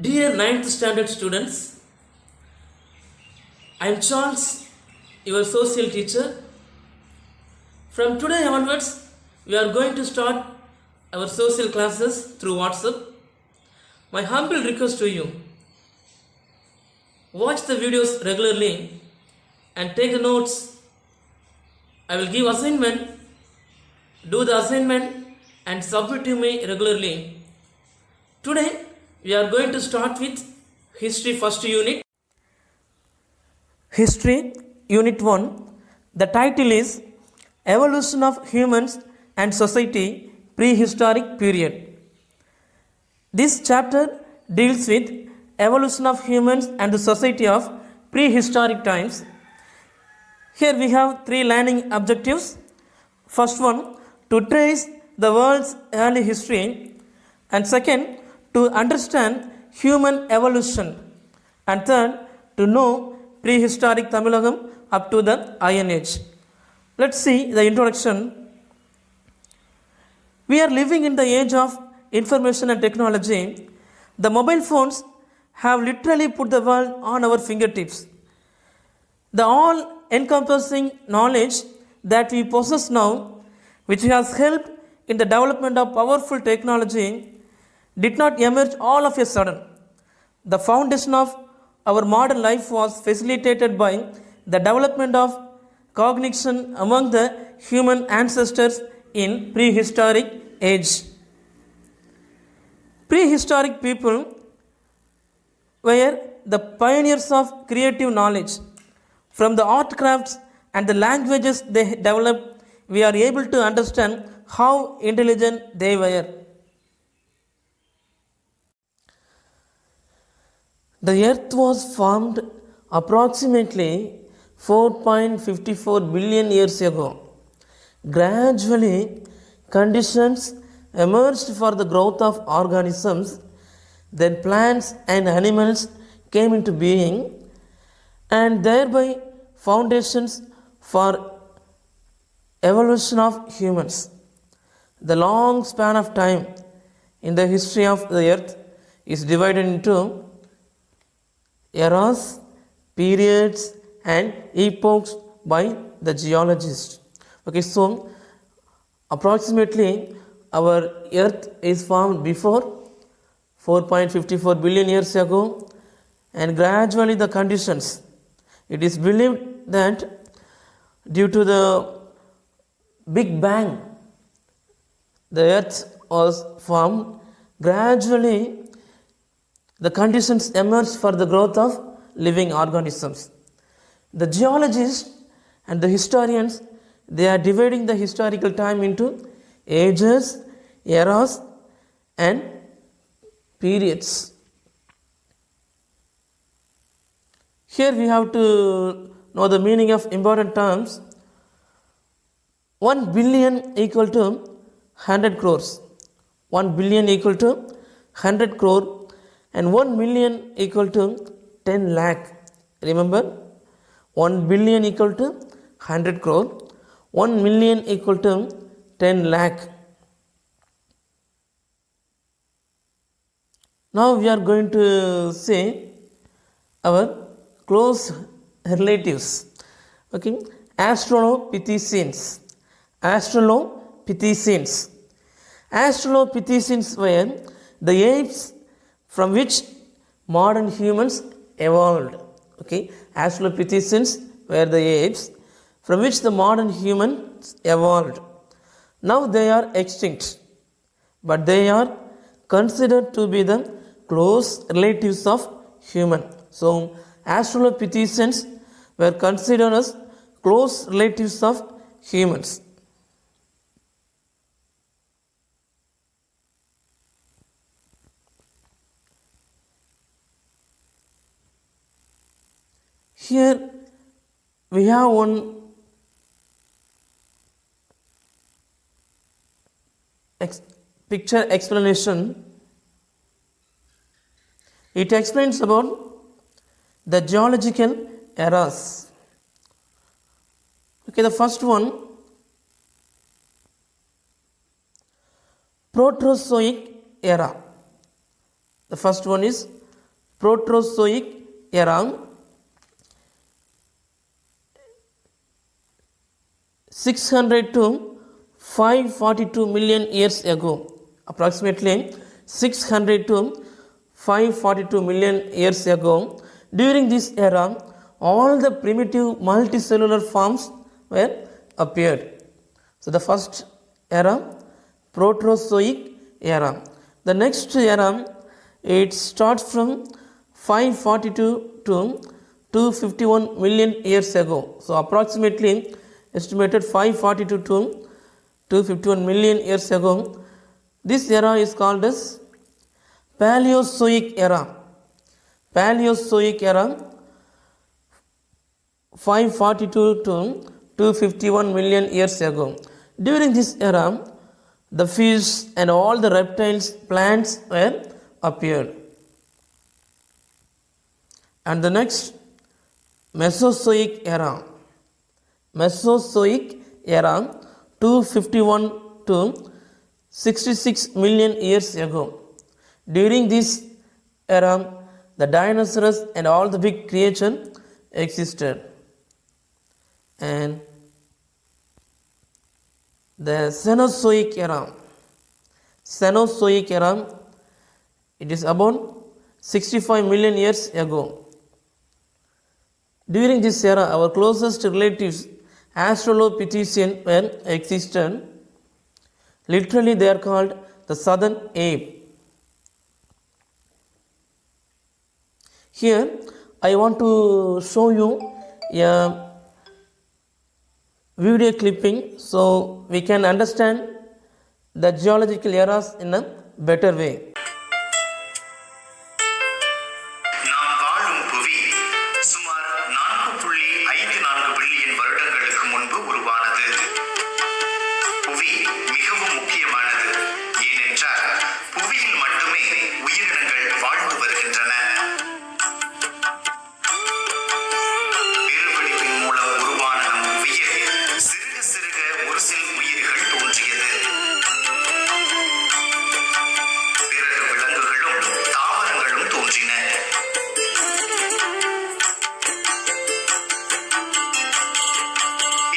Dear ninth standard students, I am Charles, your social teacher. From today onwards, we are going to start our social classes through WhatsApp. My humble request to you, watch the videos regularly and take the notes. I will give assignment, do the assignment and submit to me regularly. Today, we are going to start with History first unit. History Unit 1. The title is Evolution of Humans and Society Prehistoric Period. This chapter deals with evolution of humans and the society of prehistoric times. Here we have three learning objectives. First one, to trace the world's early history, and second, to understand human evolution, and third, to know prehistoric Tamilagam up to the Iron Age. Let's see the introduction. We are living in the age of information and technology. The mobile phones have literally put the world on our fingertips. The all-encompassing knowledge that we possess now, which has helped in the development of powerful technology, did not emerge all of a sudden. The foundation of our modern life was facilitated by the development of cognition among the human ancestors in prehistoric age. Prehistoric people were the pioneers of creative knowledge. From the art crafts and the languages they developed, we are able to understand how intelligent they were. The earth was formed approximately 4.54 billion years ago. Gradually, conditions emerged for the growth of organisms. Then plants and animals came into being, and thereby foundations for evolution of humans. The long span of time in the history of the earth is divided into eras, periods and epochs by the geologists. Okay, so approximately our earth is formed before 4.54 billion years ago, and gradually the conditions. It is believed that due to the Big Bang, the earth was formed. Gradually the conditions emerged for the growth of living organisms. The geologists and the historians, they are dividing the historical time into ages, eras and periods. Here we have to know the meaning of important terms. 1 billion equal to 100 crores. 1 billion equal to 100 crore and 1 million equal to 10 lakh. Remember, 1 billion equal to 100 crore, 1 million equal to 10 lakh. Now we are going to say our close relatives. Okay, Australopithecines. Australopithecines. Australopithecines were the apes from which modern humans evolved. Okay, Australopithecines were the apes from which the modern humans evolved. Now they are extinct, but they are considered to be the close relatives of human. So Australopithecines were considered as close relatives of humans. Here we have one picture explanation. It explains about the geological eras. Okay, the first one, Proterozoic era. The first one is Proterozoic era, 600 to 542 million years ago. Approximately 600 to 542 million years ago. During this era, all the primitive multicellular forms were appeared. So the first era, Proterozoic era. The next era, it starts from 542 to 251 million years ago. So approximately estimated 542 to 251 million years ago. This era is called as Paleozoic era. Paleozoic era, 542 to 251 million years ago. During this era, the fish and all the reptiles, plants were appeared. And the next, Mesozoic era. Mesozoic era, 251 to 66 million years ago. During this era, the dinosaurs and all the big creatures existed. And the Cenozoic era. Cenozoic era, it is about 65 million years ago. During this era, our closest relatives, Australopithecines, were existed. Literally, they are called the southern ape. Here, I want to show you a video clipping so we can understand the geological eras in a better way. நாம் வாழும் புவி சுமார் 4.54 billion வருடங்களுக்கு முன்பு உருவானது. புவி மிகவும் முக்கியமானது. ஏனென்றால் புவியில் மட்டுமே உயிரினங்கள் வாழ்ந்து வருகின்றன. வேறுபடிப்பின் மூலம் உருவான நம் புவியில் சிறுக சிறுக ஒரு சில உயிர்கள் தோன்றியது. பிறகு விலங்குகளும் தாவரங்களும் தோன்றின.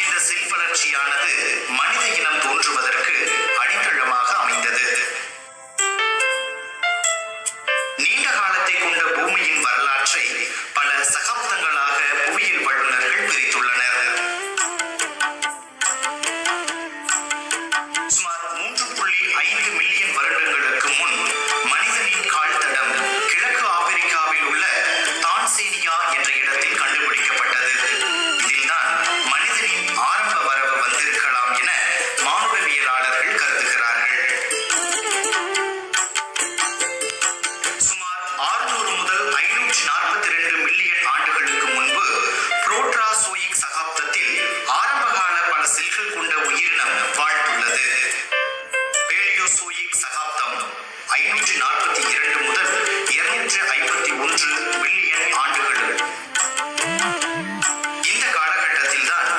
இந்த செல் வளர்ச்சியானது மனித இனம் தோன்றுவதற்கு அடித்தளமாக அமைந்தது. நீண்ட காலத்தை கொண்ட பூமியின் வரலாற்றை பல சகாப்தங்களாக புவியியல் வல்லுநர்கள் பிரித்துள்ளனர். சுமார் 3.5 மில்லியன் வருடங்களுக்கு முன் மனிதனின் கால் தடம் கிழக்கு ஆப்பிரிக்காவில் உள்ள தான்சேனியா என்ற இடத்தில் கண்டுபிடிக்கப்பட்டது. இதில்தான் மனிதனின் ஆரம்ப வரவு வந்திருக்கலாம் என மானுடவியலாளர்கள் கருதுகிறார்கள். சுமார் 600 முதல் 542 மில்லியன் ஆண்டுகளுக்கு முன்பு புரோட்ராசோயிக் சகாப்தத்தில் ஆரம்பகால பல செல்கள் கொண்ட உயிரினம் வாழ்ந்துள்ளது. பேலியோசோயிக் சகாப்தம் 542 முதல் 251 மில்லியன் ஆண்டுகள். இந்த காலகட்டத்தில் தான்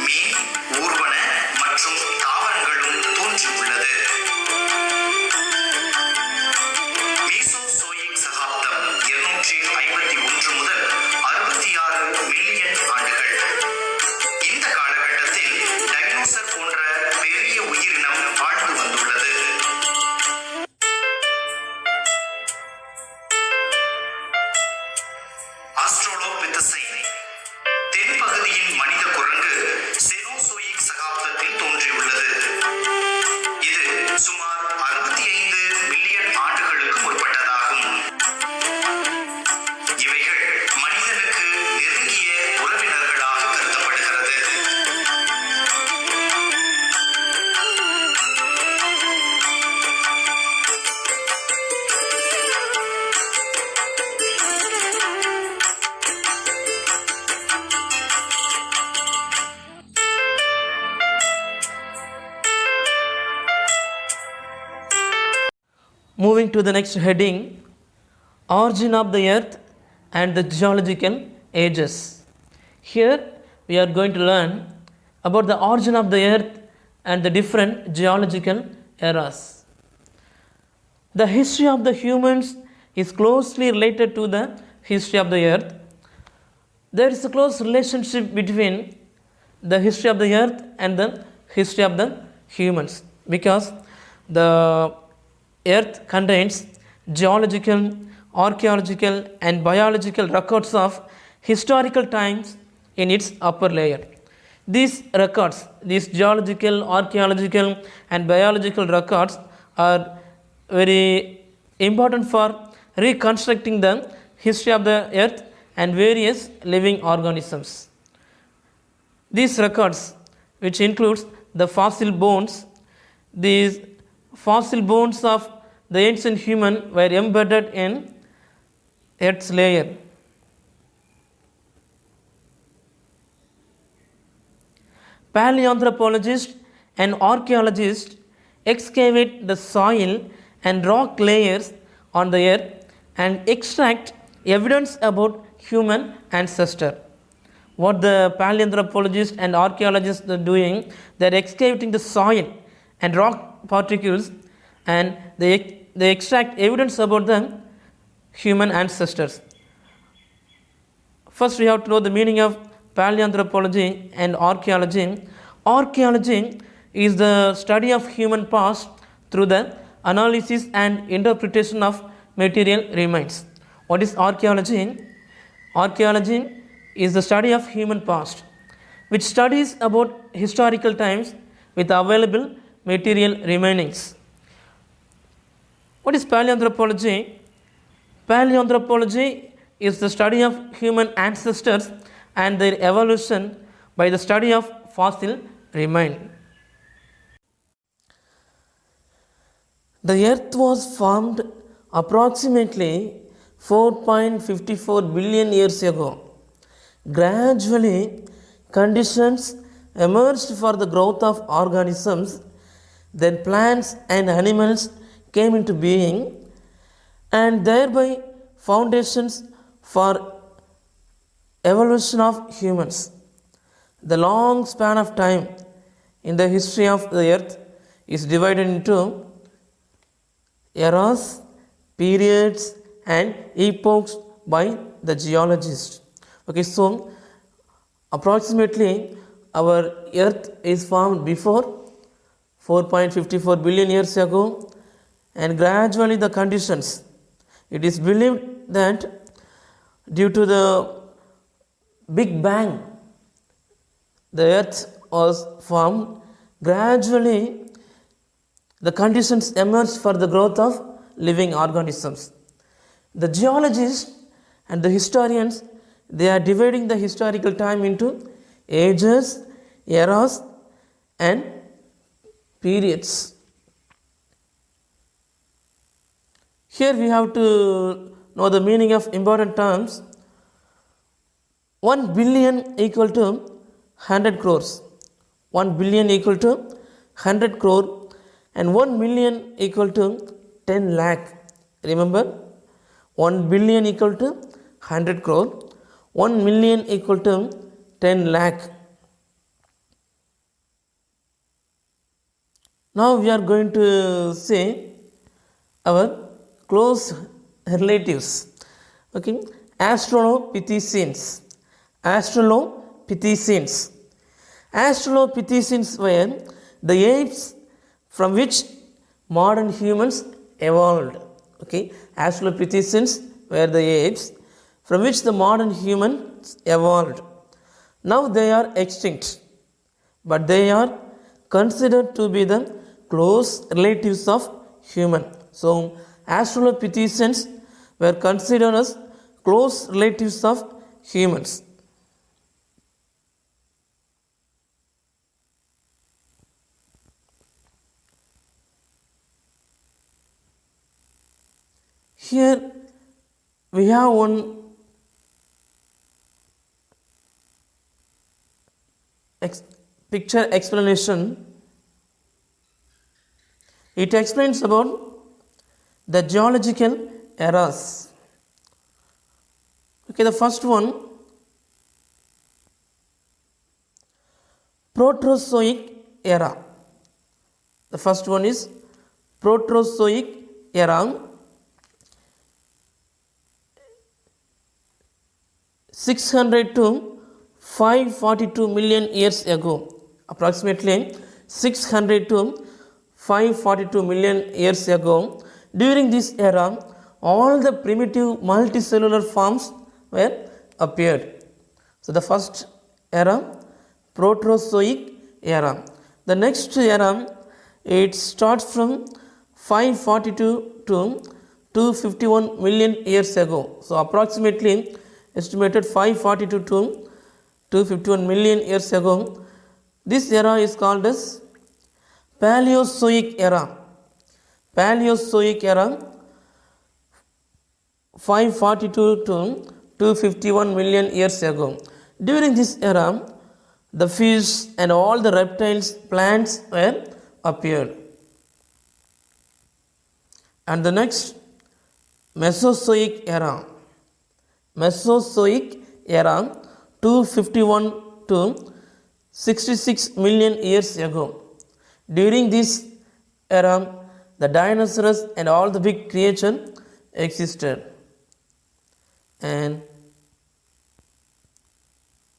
மீன், ஊர்வன மற்றும் தாவரங்களும் தோன்றியுள்ளது. மீசோசோயிக் சகாப்தம் 251 முதல் 66 மில்லியன் ஆண்டுகள். இந்த காலகட்டத்தில் டைனோசர் போன்ற பெரிய உயிரினம் வாழ்ந்து வந்துள்ளது. ஆஸ்ட்ரோலோபித்தசைன் தென்பகுதியின் மனித குரங்கு செனோசோயிக் சகாப்தத்தில் தோன்றியுள்ளது. இது சுமார் 65 மில்லியன் ஆண்டுகளுக்கு முற்பட்டதாகும். இவைகள் மனிதனுக்கு நெருங்கிய உறவினர்களாக கருதப்படுகிறது. Moving to the next heading, origin of the earth and the geological ages. Here we are going to learn about the origin of the earth and the different geological eras. The history of the humans is closely related to the history of the earth. There is a close relationship between the history of the earth and the history of the humans, because the earth contains geological, archaeological, and biological records of historical times in its upper layer. These records, these geological, archaeological, and biological records are very important for reconstructing the history of the earth and various living organisms. These records, which includes the fossil bones, these fossil bones of the ancient human were embedded in Earth's layer. Paleoanthropologists and archaeologists excavate the soil and rock layers on the earth and extract evidence about human ancestor. What the paleoanthropologists and archaeologists are doing, they are excavating the soil and rock particles, and they extract evidence about the human ancestors. First, we have to know the meaning of paleoanthropology and archaeology. Archaeology is the study of human past through the analysis and interpretation of material remains. What is archaeology? Archaeology is the study of human past, which studies about historical times with available material remainings. What is paleoanthropology? Paleoanthropology is the study of human ancestors and their evolution by the study of fossil remains. The earth was formed approximately 4.54 billion years ago. Gradually, conditions emerged for the growth of organisms, then plants and animals came into being, and thereby foundations for evolution of humans. The long span of time in the history of the earth is divided into eras, periods, and epochs by the geologists. Okay, so approximately our earth is formed before 4.54 billion years ago, and gradually the conditions, it is believed that due to the Big Bang, the earth was formed. Gradually the conditions emerged for the growth of living organisms. The geologists and the historians, they are dividing the historical time into ages, eras, and periods. Here we have to know the meaning of important terms. 1 billion equal to 100 crores. 1 billion equal to 100 crore, and 1 million equal to 10 lakh. Remember, 1 billion equal to 100 crore, 1 million equal to 10 lakh. Now we are going to say our close relatives. Okay, Australopithecines. Australopithecines. Australopithecines were the apes from which modern humans evolved. Okay, Australopithecines were the apes from which the modern humans evolved. Now they are extinct, but they are considered to be the close relatives of human. So Australopithecines were considered as close relatives of humans. Here we have one picture explanation. It explains about the geological eras. Okay, the first one, Proterozoic era. The first one is Proterozoic era. 600 to 542 million years ago. Approximately 600 to 542 million years ago. During this era, all the primitive multicellular forms were appeared. So the first era, Proterozoic era. The next era, it starts from 542 to 251 million years ago. So approximately estimated 542 to 251 million years ago. This era is called as Paleozoic era. Paleozoic era 542 to 251 million years ago. During this era, the fish and all the reptiles, plants were appeared. And the next, Mesozoic era. Mesozoic era 251 to 66 million years ago. During this era, the dinosaurs and all the big creatures existed. And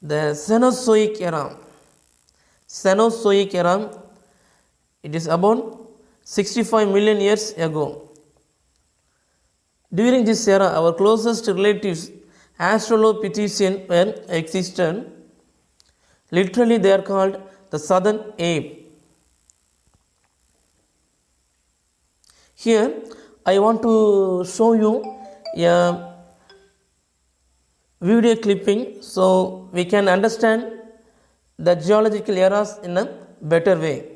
the Cenozoic era. Cenozoic era, it is about 65 million years ago. During this era, our closest relatives, Australopithecines, were existed. Literally, they are called the southern ape. Here, I want to show you a video clipping so we can understand the geological eras in a better way.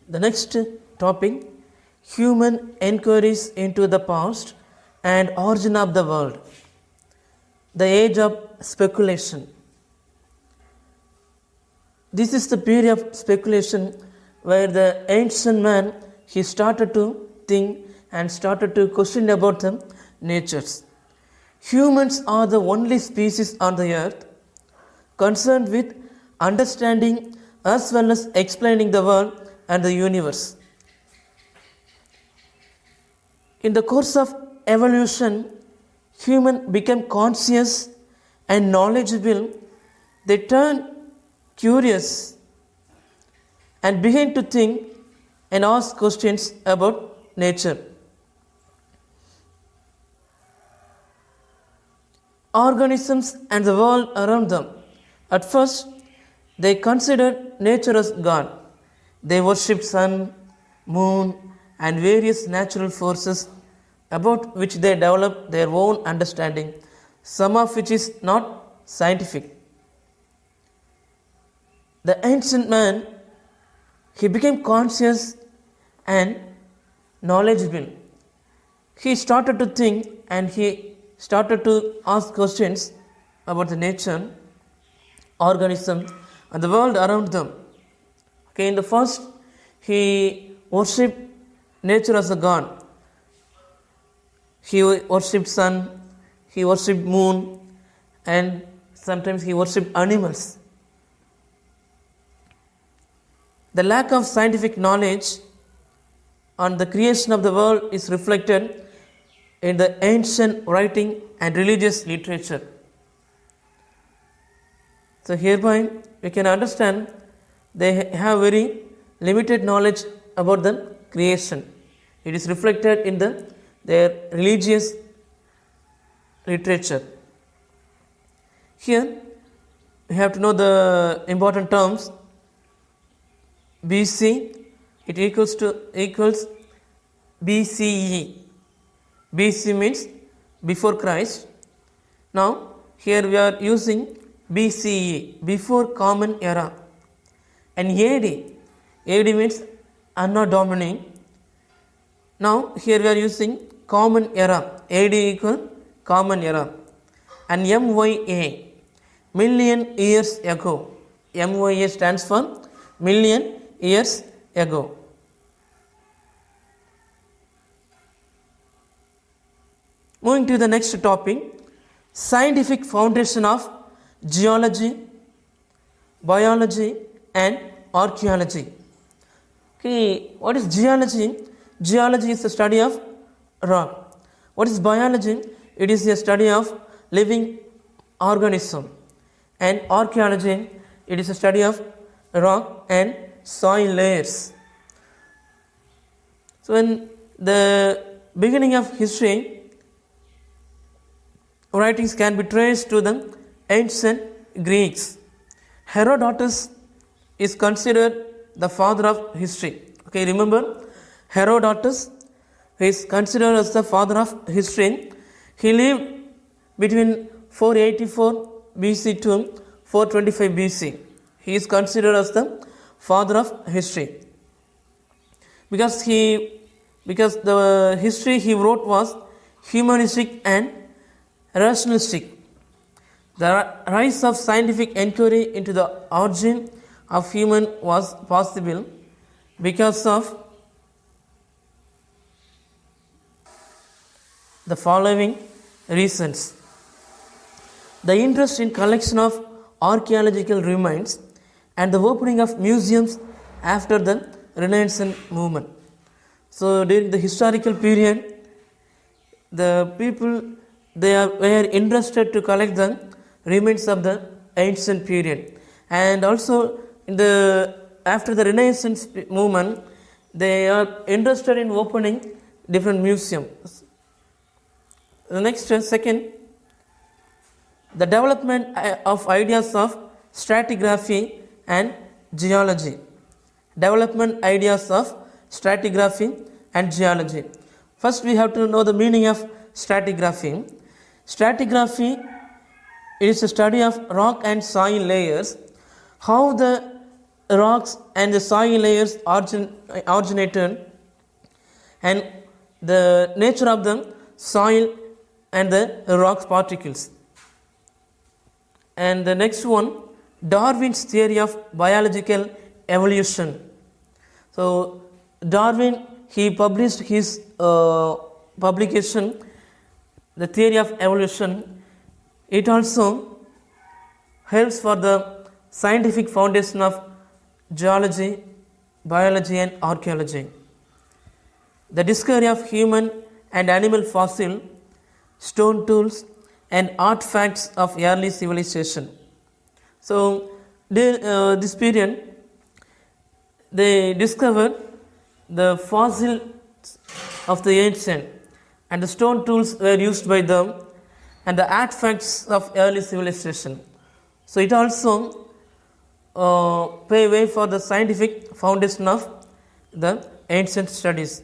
The next topic, human inquiries into the past and origin of the world. The age of speculation. This is the period of speculation where the ancient man, he started to think and started to question about the natures. Humans are the only species on the earth concerned with understanding as well as explaining the world and the universe. In the course of evolution, human became conscious and knowledgeable. They turned curious and began to think and ask questions about nature. Organisms and the world around them. At first, they considered nature as God. They worshipped sun, moon, and various natural forces about which they developed their own understanding, some of which is not scientific. The ancient man, he became conscious and knowledgeable. He started to think and he started to ask questions about the nature, organism, and the world around them. Okay, in the first, he worshipped nature as a god. He worshipped sun, he worshipped moon, and sometimes he worshipped animals. The lack of scientific knowledge on the creation of the world is reflected in the ancient writing and religious literature. So hereby we can understand they have very limited knowledge about the creation. It is reflected in their religious literature. Here we have to know the important terms. BC, it equals BCE. BC means before Christ. Now here we are using BCE, before Common Era. And AD means Anno Domini. Now here we are using Common Era, AD equal Common Era. And MYA, million years ago. MYA stands for million years ago. Moving to the next topic, scientific foundation of geology, biology, and archaeology. Okay, what is geology? Geology is the study of rock. What is biology? It is a study of living organism. And archaeology, it is a study of rock and soil layers. So in the beginning of history, writings can be traced to the ancient Greeks. Herodotus is considered the father of history. Okay, remember, Herodotus is considered as the father of history. He lived between 484 BC to 425 BC. He is considered as the father of history because the history he wrote was humanistic and rationalistic. The rise of scientific inquiry into the origin of human was possible because of the following reasons. The interest in collection of archaeological remains and the opening of museums after the Renaissance movement. So during the historical period, the people were interested to collect the remains of the ancient period, and also after the Renaissance movement, they are interested in opening different museums. The next second, the development of ideas of stratigraphy and geology. Development ideas of stratigraphy and geology. First, we have to know the meaning of stratigraphy. Stratigraphy is a study of rock and soil layers, how the rocks and the soil layers originated, and the nature of the soil and the rock particles. And the next one, Darwin's theory of biological evolution. So Darwin, he published his publication, The Theory of Evolution. It also helps for the scientific foundation of geology, biology and archaeology. The discovery of human and animal fossil, stone tools and artifacts of early civilization. So this period, they discovered the fossils of the ancient, and the stone tools were used by them, and the artifacts of early civilization. So it also pave way for the scientific foundation of the ancient studies.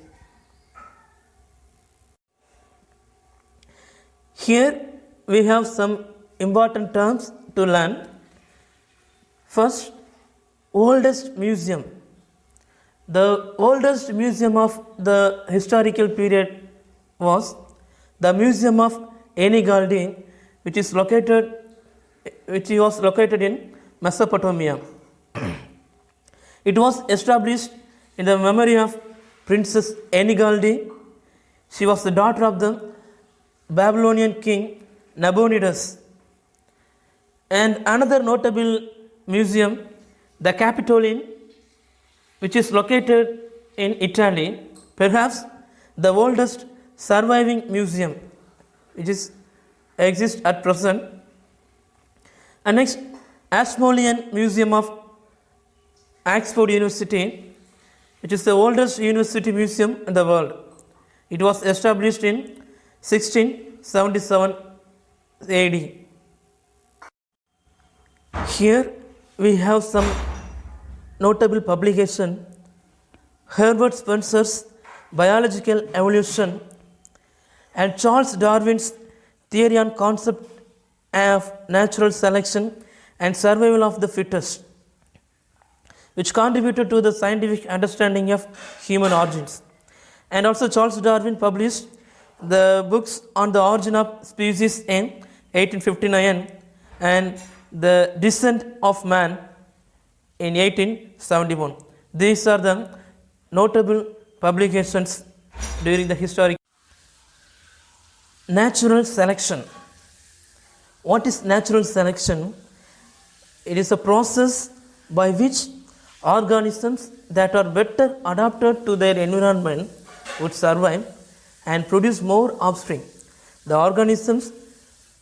Here we have some important terms to learn. First, oldest museum. The oldest museum of the historical period was the Museum of Enigaldi, which was located in Mesopotamia. It was established in the memory of Princess Enigaldi. She was the daughter of the Babylonian king Nabonidus. And another notable museum, the Capitoline, which is located in Italy, perhaps the oldest surviving museum which exists at present. And next, Ashmolean Museum of Oxford University, which is the oldest university museum in the world. It was established in 1677 AD. Here we have some notable publication: Herbert Spencer's Biological Evolution and Charles Darwin's Theory on Concept of Natural Selection and Survival of the Fittest, which contributed to the scientific understanding of human origins. And also Charles Darwin published the books on the origin of species in 1859 and the Descent of Man in 1871. These are the notable publications during the historic. Natural selection. What is natural selection? It is a process by which organisms that are better adapted to their environment would survive, and produce more offspring. The organisms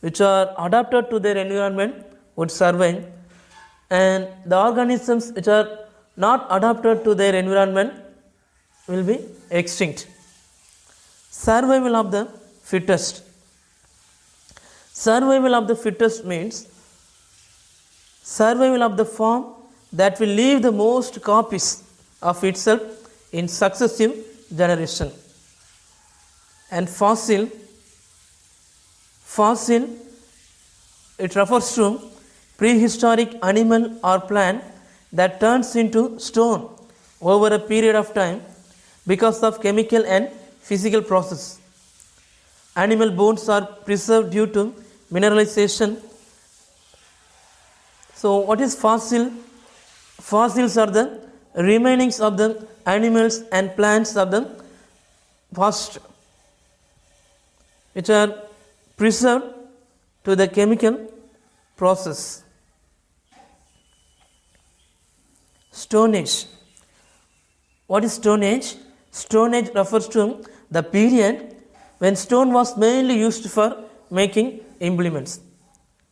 which are adapted to their environment would survive, and the organisms which are not adapted to their environment will be extinct. Survival of the fittest. Survival of the fittest means survival of the form that will leave the most copies of itself in successive generation. And fossil, it refers to prehistoric animal or plant that turns into stone over a period of time because of chemical and physical process. Animal bones are preserved due to mineralization. So what is fossil? Fossils are the remainings of the animals and plants of the past, which are preserved to the chemical process. Stone Age. What is Stone Age? Stone Age refers to the period when stone was mainly used for making implements.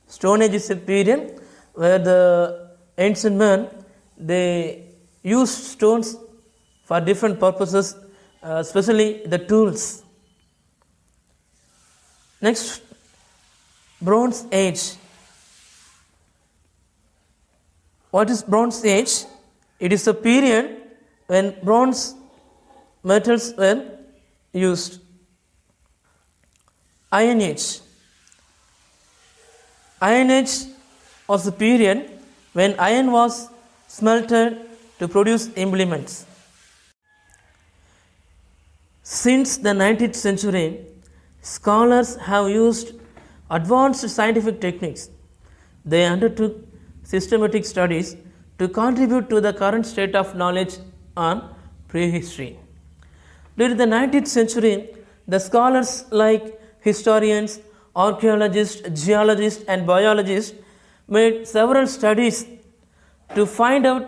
Stone Age is a period where the ancient men, they used stones for different purposes, especially the tools. Next, Bronze Age. What is Bronze Age? It is a period when bronze metals were used. Iron Age. Iron Age was the period when iron was smelted to produce implements. Since the 19th century, scholars have used advanced scientific techniques. They undertook systematic studies to contribute to the current state of knowledge on prehistory. During the 19th century, the scholars like historians, archaeologists, geologists, and biologists made several studies to find out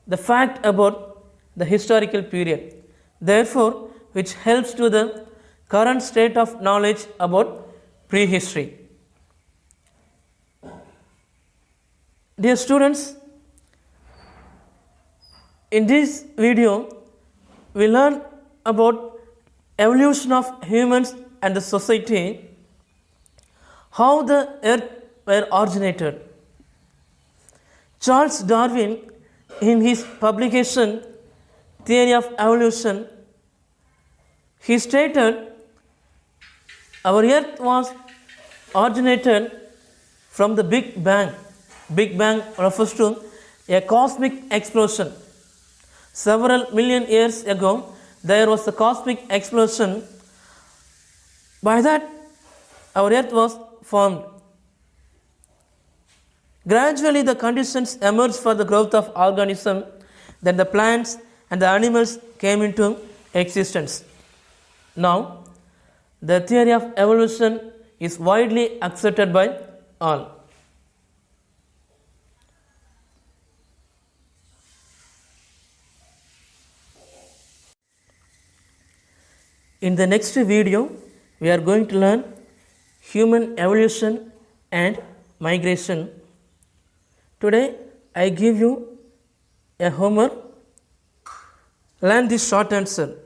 the fact about the historical period, therefore, which helps to the current state of knowledge about prehistory. Dear students, in this video, we learn about evolution of humans and the society, how the earth were originated. Charles Darwin, in his publication Theory of Evolution, he stated our earth was originated from the Big Bang. Big Bang refers to a cosmic explosion. Several million years ago, there was a cosmic explosion. By that, our earth was formed. Gradually, the conditions emerged for the growth of organisms, then the plants and the animals came into existence. Now, the theory of evolution is widely accepted by all. In the next video, we are going to learn human evolution and migration. Today, I give you a homework. Learn this short answer.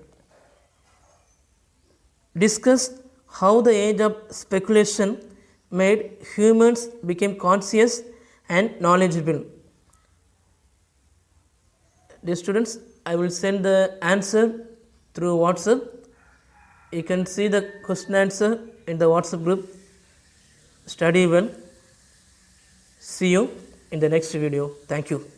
Discuss how the age of speculation made humans become conscious and knowledgeable. Dear students, I will send the answer through WhatsApp. You can see the question answer in the WhatsApp group. Study well. See you in the next video. Thank you.